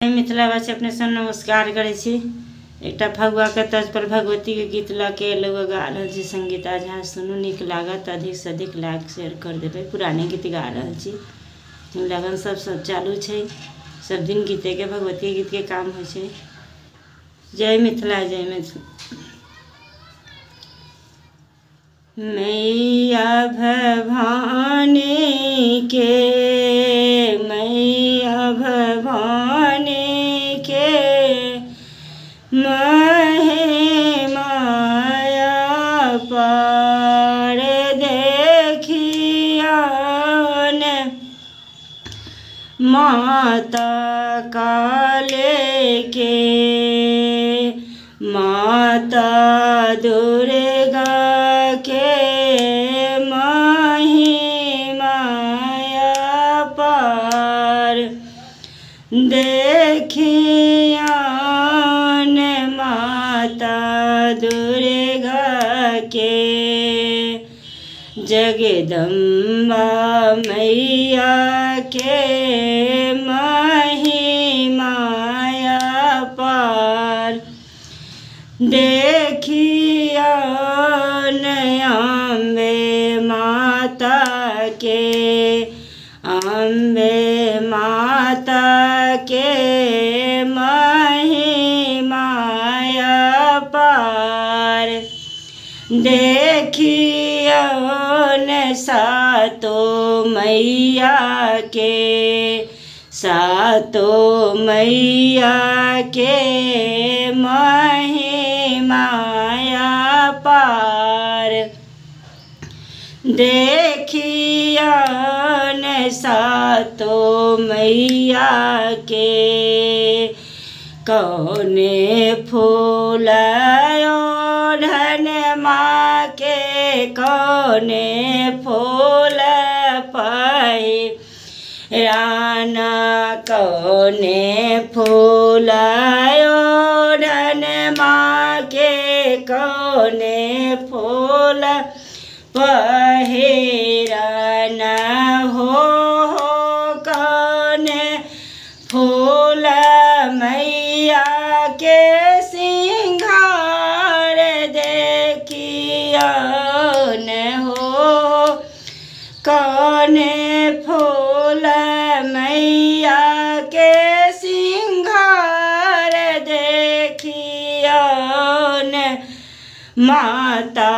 मिथिलावासी अपने सन नमस्कार करे छी। एकटा फगुआ के तर्ज पर भगवती के गीत ल के लोग गा रहल छी। संगीत आज यहाँ सुनू, निक लागत। अधिक से अधिक लाइक शेयर कर देवे। पुराने गीत गा रहल छी, लगन सब चालू छै। सब दिन गीते के भगवती गीत के काम हो छै। जय मिथिला, जय मिथिला। मैया भवानी के, मैया भवानी के महिमा पार देखियन। माता काले के, माता दुर्गा के महिमा पार देखियन। माता दुर्गा के जगदम्बा मैया के महिमा पार देखियन। अम्बे माता के, अम्बे माता के महिमा पार देखियन। सातो मैया के, सातो मैया के महिमा पार देखियन। सातो मैया के कौने फूल ओढ़न माँ के, कौने फूल पहिराना, कौने फूल ओढ़न माँ के, कौने फूल पहिराना हो कौने फूल मैया के सिंगार देखियन हो। कौने फूल मैया के सिंगार देखियन। माता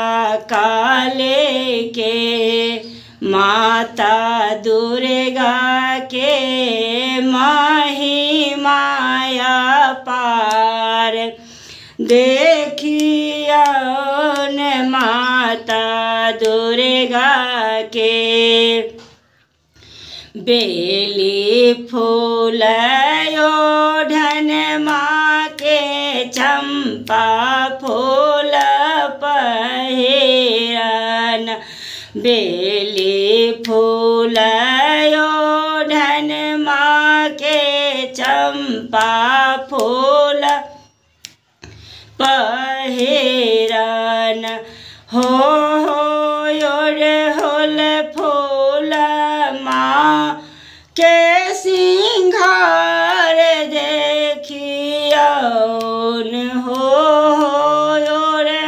काले के, माता दुर्गा के महिमा पार देखियन। माता दुर्गा के बेली फूल ओढ़न माँ के, चंपा फूल पहिरन। बेली फूल ओढ़न माँ के, चंपा फूल पहिरन हो होल फूल माँ के सिंगार देखियन हो।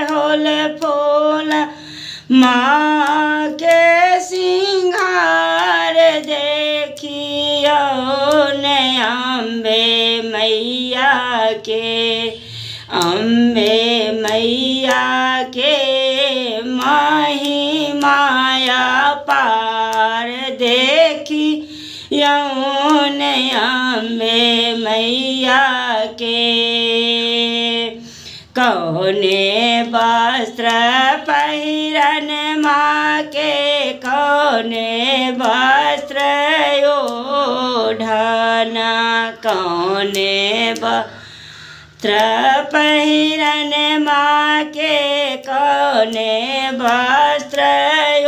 होल फूल माँ के सिंगार देखियन। अम्बे मैया के, अम्बे मैया के महिमा पार देखियन। अम्बे मैया के कौने वस्त्र पहिरन माँ के, कौने वस्त्र ओढ़ना, कौने वस्त्र पहिरन माँ के, कौने वस्त्र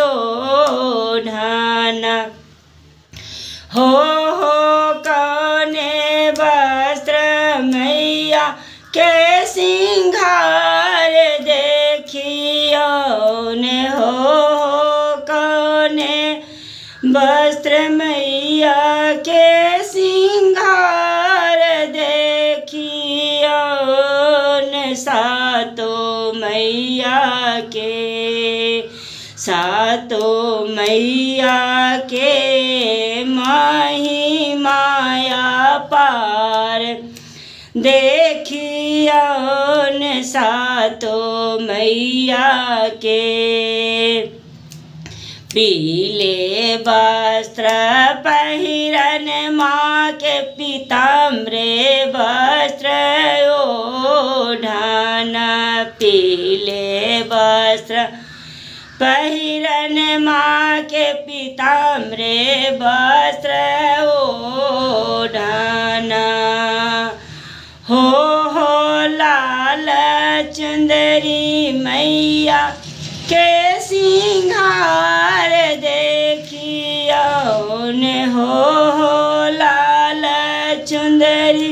ओढ़ना हो कौने वस्त्र मैया के सिंगार देखियन हो। कौने वस्त्र मैया के सिंगार सातो मैया के, सातो मैया के महिमाया पार। देखियौन सातो मैया के, पीले वस्त्र पहिरन माँ के पीताम्रे वस्त्र ओढ़न, पीले वस्त्र पहिरन माँ के पीताम्रे वस्त्र ओढ़न। हो लाल चुंदरी मैया के सिंगार देखियौन, हो लाल चुंदरी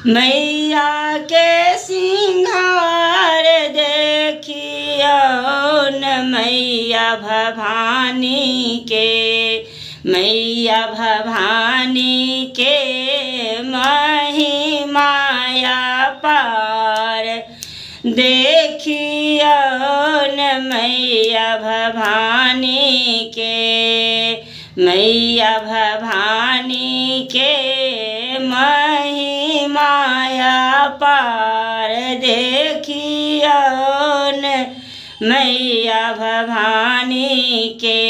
मैया के सिंगार देखियौन। मैया भवानी के, मैया भवानी के महिमाया पार। देखियौन मैया भवानी के, मैया भवानी के महिमाया पार। देखियौन मैया भवानी के।